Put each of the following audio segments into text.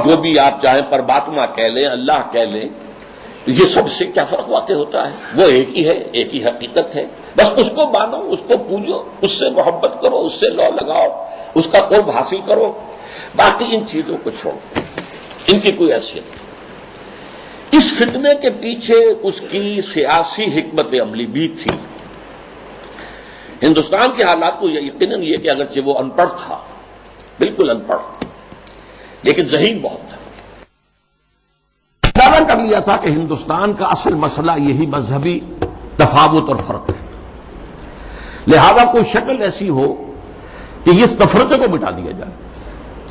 جو بھی آپ چاہیں پرماتما کہہ لیں، اللہ کہہ لیں، یہ سب سے کیا فرق واقع ہوتا ہے؟ وہ ایک ہی ہے، ایک ہی حقیقت ہے، بس اس کو مانو، اس کو پوجو، اس سے محبت کرو، اس سے لو لگاؤ، اس کا قرب حاصل کرو، باقی ان چیزوں کو چھوڑو، ان کی کوئی حیثیت نہیں۔ اس فتنے کے پیچھے اس کی سیاسی حکمت عملی بھی تھی۔ ہندوستان کے حالات کو یقیناً یہ کہ اگرچہ وہ ان پڑھ تھا، بالکل ان پڑھ، لیکن ذہین بہت تھا۔ دعویٰ کر لیا تھا کہ ہندوستان کا اصل مسئلہ یہی مذہبی تفاوت اور فرق ہے، لہذا کوئی شکل ایسی ہو کہ اس تفرقے کو مٹا دیا جائے،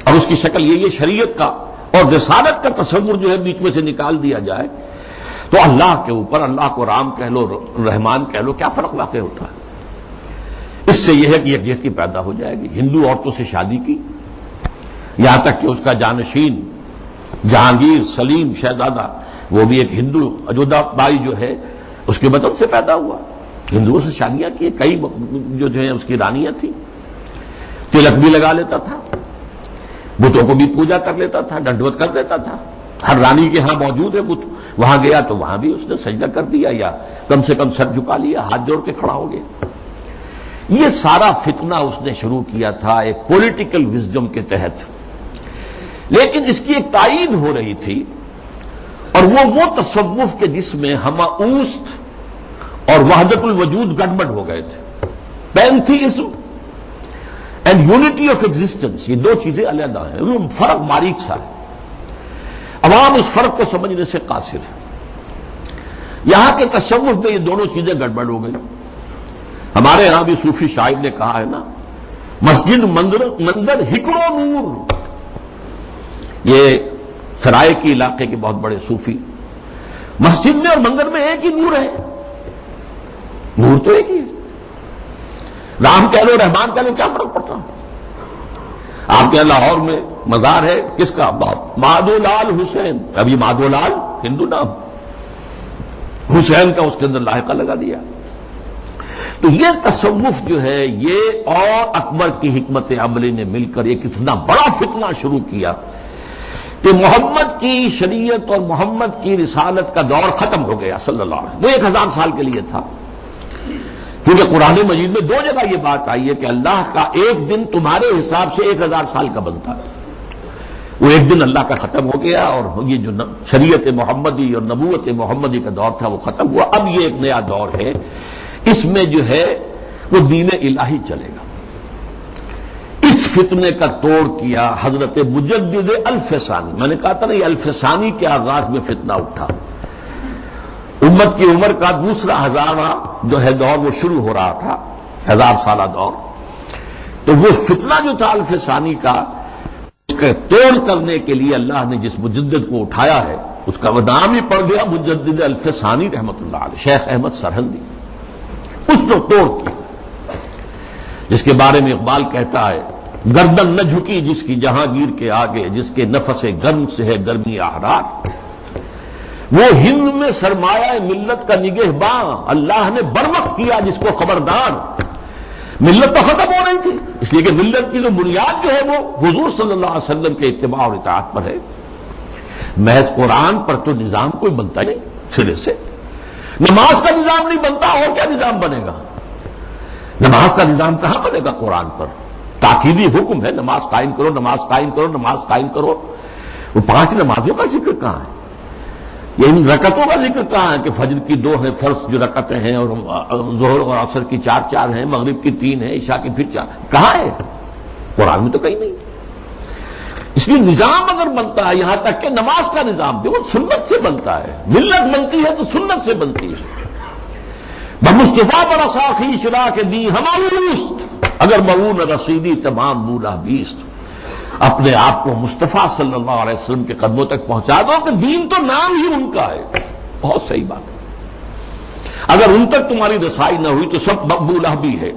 اور اس کی شکل یہ شریعت کا اور رسالت کا تصور جو ہے بیچ میں سے نکال دیا جائے، تو اللہ کے اوپر، اللہ کو رام کہہ لو، رحمان کہہ لو، کیا فرق واقع ہوتا ہے؟ اس سے یہ ہے کہ یکجہتی پیدا ہو جائے گی۔ ہندو عورتوں سے شادی کی، یہاں تک کہ اس کا جانشین جہانگیر سلیم شہزادہ، وہ بھی ایک ہندو، اجودھا بائی جو ہے اس کے بدن سے پیدا ہوا، ہندوؤں سے شادیاں کی، کئی جو ہے اس کی رانیاں تھیں، تلک بھی لگا لیتا تھا، بتوں کو بھی پوجا کر لیتا تھا، ڈنڈوت کر دیتا تھا، ہر رانی کے ہاں موجود ہے بت، وہاں گیا تو وہاں بھی اس نے سجدہ کر دیا، یا کم سے کم سر جھکا لیا، ہاتھ جوڑ کے کھڑا ہو گیا۔ یہ سارا فتنہ اس نے شروع کیا تھا ایک پولیٹیکل وزڈم کے تحت، لیکن اس کی ایک تائید ہو رہی تھی، اور وہ تصوف کے جس میں ہمہ اوست اور وحدت الوجود گڑبڑ ہو گئے تھے۔ Pantheism and unity of existence, یہ دو چیزیں علیحدہ ہیں، فرق باریک سا ہے، عوام اس فرق کو سمجھنے سے قاصر ہے۔ یہاں کے تصوف میں یہ دونوں چیزیں گڑبڑ ہو گئی۔ ہمارے یہاں بھی صوفی شاعر نے کہا ہے نا، مسجد مندر ہکڑو نور، یہ سرائے کے علاقے کے بہت بڑے صوفی، مسجد میں اور مندر میں ایک ہی نور ہے، نور تو ایک ہی ہے، رام کہہ لو رحمان کہہ لو، کیا فرق پڑتا؟ آپ کے لاہور میں مزار ہے کس کا؟ مادھو لال حسین، ابھی مادھو لال ہندو نام، حسین کا اس کے اندر لاحقہ لگا دیا۔ تو یہ تصوف جو ہے، یہ اور اکبر کی حکمت عملی نے مل کر ایک اتنا بڑا فتنہ شروع کیا کہ محمد کی شریعت اور محمد کی رسالت کا دور ختم ہو گیا صلی اللہ علیہ وسلم۔ وہ 1000 سال کے لیے تھا، کیونکہ قرآن مجید میں 2 جگہ یہ بات آئی ہے کہ اللہ کا ایک دن تمہارے حساب سے 1000 سال کا بنتا ہے۔ وہ ایک دن اللہ کا ختم ہو گیا، اور یہ جو شریعت محمدی اور نبوت محمدی کا دور تھا وہ ختم ہوا۔ اب یہ ایک نیا دور ہے، اس میں جو ہے وہ دین الہی چلے گا۔ اس فتنے کا توڑ کیا حضرت مجدد الفسانی۔ میں نے کہا تھا نا، یہ الفسانی کے آغاز میں فتنہ اٹھا، امت کی عمر کا دوسرا ہزارہ جو ہے دور وہ شروع ہو رہا تھا، 1000 سالہ دور۔ تو وہ فتنہ جو تھا الفسانی کا، اس کا توڑ کرنے کے لیے اللہ نے جس مجدد کو اٹھایا ہے، اس کا نام ہی پڑ گیا مجدد الفسانی رحمۃ اللہ علیہ، شیخ احمد سرہندی۔ اس کو توڑ کیا، جس کے بارے میں اقبال کہتا ہے، گردن نہ جھکی جس کی جہانگیر کے آگے، جس کے نفس گرم سے ہے گرمی احرار، وہ ہند میں سرمایہ ملت کا نگہباں، اللہ نے بر وقت کیا جس کو خبردار۔ ملت تو ختم ہو رہی تھی، اس لیے کہ ملت کی جو بنیاد جو ہے وہ حضور صلی اللہ علیہ وسلم کے اتباع اور اطاعت پر ہے۔ محض قرآن پر تو نظام کوئی بنتا ہی نہیں سرے سے، نماز کا نظام نہیں بنتا، اور کیا نظام بنے گا؟ نماز کا نظام کہاں بنے گا قرآن پر؟ تاکیدی حکم ہے، نماز قائم کرو، نماز قائم کرو، نماز قائم کرو۔ وہ 5 نمازوں کا ذکر کہاں ہے؟ یہ ان رکعتوں کا ذکر کہاں ہے کہ فجر کی 2 ہیں فرض جو رکعتیں ہیں، اور ظہر اور عصر کی 4 ہیں، مغرب کی 3 ہیں، عشاء کی پھر 4، کہاں ہے؟ قرآن میں تو کہیں نہیں۔ اس لیے نظام اگر بنتا ہے، یہاں تک کہ نماز کا نظام بھی وہ سنت سے بنتا ہے، ملت بنتی ہے تو سنت سے بنتی ہے۔ بمصطفیٰ پر ساخی شرا کے دی ہماوست، اگر مرون رسیدی تمام بولا بیست۔ اپنے آپ کو مصطفیٰ صلی اللہ علیہ وسلم کے قدموں تک پہنچا دو کہ دین تو نام ہی ان کا ہے۔ بہت صحیح بات ہے، اگر ان تک تمہاری رسائی نہ ہوئی تو سب مقبولہ بھی ہے۔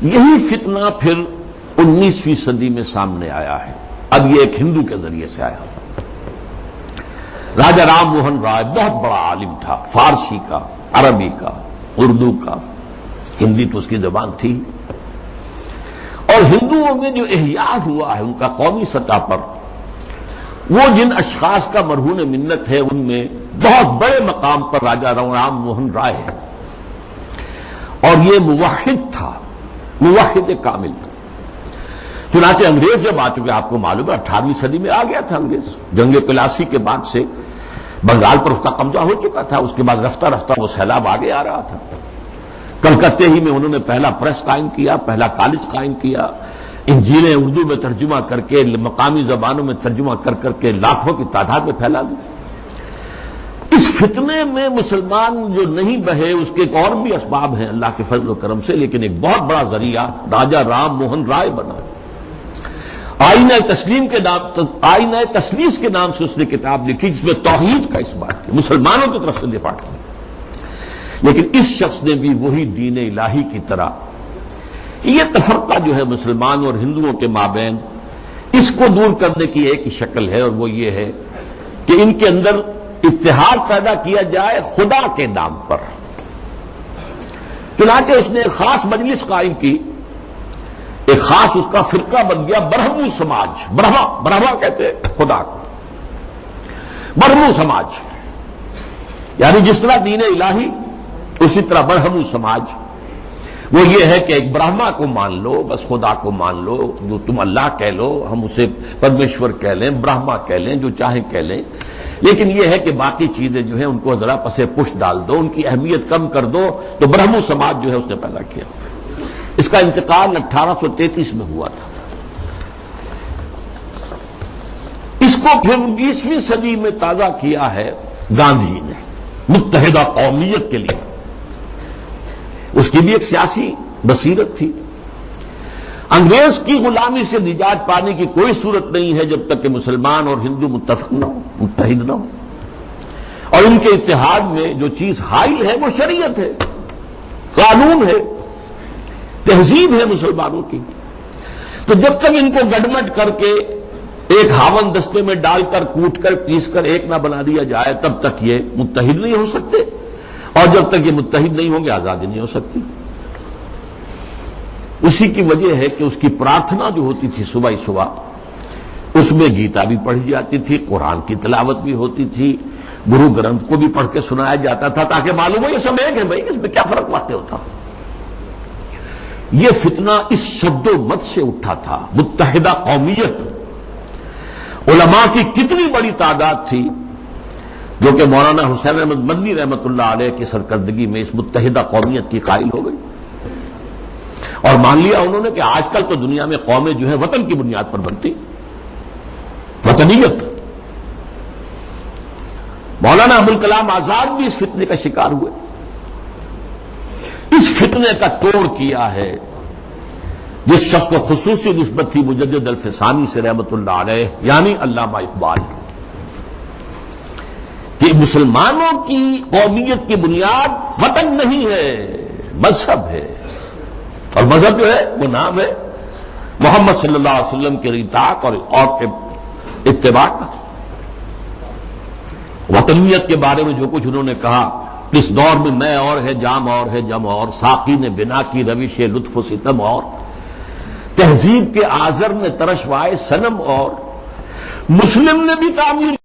یہی فتنہ پھر 19ویں صدی میں سامنے آیا ہے، اب یہ ایک ہندو کے ذریعے سے آیا۔ راجا رام موہن رائے بہت بڑا عالم تھا، فارسی کا، عربی کا، اردو کا، ہندی تو اس کی زبان تھی، اور ہندوؤں میں جو احیاء ہوا ہے ان کا قومی سطح پر، وہ جن اشخاص کا مرہون منت ہے ان میں بہت بڑے مقام پر راجا رام موہن رائے ہے، اور یہ موحد تھا، موحد کامل۔ چنانچہ انگریز جب آ چکے، آپ کو معلوم ہے 18ویں صدی میں آ گیا تھا انگریز، جنگ پلاسی کے بعد سے بنگال پر اس کا قبضہ ہو چکا تھا، اس کے بعد رفتہ رفتہ وہ سیلاب آگے آ رہا تھا۔ کلکتے ہی میں انہوں نے پہلا پریس قائم کیا، پہلا کالج قائم کیا، انجیلیں اردو میں ترجمہ کر کے، مقامی زبانوں میں ترجمہ کر کر کے لاکھوں کی تعداد میں پھیلا دی۔ اس فتنے میں مسلمان جو نہیں بہے، اس کے ایک اور بھی اسباب ہیں اللہ کے فضل و کرم سے، لیکن ایک بہت بڑا ذریعہ راجا رام موہن رائے بنا۔ آئینہ تسلیم کے نام، آئینہ تسلیس کے نام سے اس نے کتاب لکھی، جس میں توحید کا اس بات کی مسلمانوں کی طرف سے دفاع کی۔ لیکن اس شخص نے بھی وہی دین الہی کی طرح یہ تفرقہ جو ہے مسلمان اور ہندوؤں کے مابین، اس کو دور کرنے کی ایک ہی شکل ہے، اور وہ یہ ہے کہ ان کے اندر اتحاد پیدا کیا جائے خدا کے نام پر۔ چنانچہ اس نے ایک خاص مجلس قائم کی، ایک خاص اس کا فرقہ بن گیا برہمو سماج۔ برہما کہتے ہیں خدا کو، برہمو سماج یعنی جس طرح دین الہی اسی طرح برہمو سماج۔ وہ یہ ہے کہ ایک برہما کو مان لو، بس خدا کو مان لو، جو تم اللہ کہہ لو، ہم اسے پرمیشور کہہ لیں، برہما کہہ لیں، جو چاہیں کہہ لیں، لیکن یہ ہے کہ باقی چیزیں جو ہیں ان کو ذرا پسے پش ڈال دو، ان کی اہمیت کم کر دو۔ تو برہمو سماج جو ہے اس نے پیدا کیا۔ اس کا انتقال 1833 میں ہوا تھا۔ اس کو پھر 20ویں صدی میں تازہ کیا ہے گاندھی نے متحدہ قومیت کے لیے۔ اس کی بھی ایک سیاسی بصیرت تھی۔ انگریز کی غلامی سے نجات پانے کی کوئی صورت نہیں ہے جب تک کہ مسلمان اور ہندو متفق نہ ہو، متحد نہ ہو، اور ان کے اتحاد میں جو چیز حائل ہے وہ شریعت ہے، قانون ہے، تہذیب ہے مسلمانوں کی۔ تو جب تک ان کو گڈمٹ کر کے ایک ہاون دستے میں ڈال کر کوٹ کر پیس کر ایک نہ بنا دیا جائے، تب تک یہ متحد نہیں ہو سکتے، اور جب تک یہ متحد نہیں ہوں گے آزادی نہیں ہو سکتی۔ اسی کی وجہ ہے کہ اس کی پرارتھنا جو ہوتی تھی صبح ہی صبح، اس میں گیتا بھی پڑھی جاتی تھی، قرآن کی تلاوت بھی ہوتی تھی، گرو گرنتھ کو بھی پڑھ کے سنایا جاتا تھا، تاکہ معلوم ہو یہ سب ایک ہے بھائی، اس میں کیا فرق واقع ہوتا۔ یہ فتنہ اس شد و مت سے اٹھا تھا، متحدہ قومیت۔ علماء کی کتنی بڑی تعداد تھی جو کہ مولانا حسین احمد مدنی رحمۃ اللہ علیہ کی سرکردگی میں اس متحدہ قومیت کی قائل ہو گئی، اور مان لیا انہوں نے کہ آج کل تو دنیا میں قومیں جو ہے وطن کی بنیاد پر بنتی، وطنیت۔ مولانا ابوالکلام آزاد بھی اس فتنے کا شکار ہوئے۔ اس فتنے کا توڑ کیا ہے جس شخص کو خصوصی نسبت تھی مجدد الفسانی سے رحمۃ اللہ علیہ، یعنی علامہ اقبال، کہ مسلمانوں کی قومیت کی بنیاد وطن نہیں ہے، مذہب ہے، اور مذہب جو ہے وہ نام ہے محمد صلی اللہ علیہ وسلم کے اطاعت اور اتباع کا۔ وطنیت کے بارے میں جو کچھ انہوں نے کہا، اس دور میں میں اور ہے، جام اور ہے، جم اور، ساقی نے بنا کی روش لطف و ستم اور، تہذیب کے آزر نے ترشوائے صنم اور، مسلم نے بھی تعمیر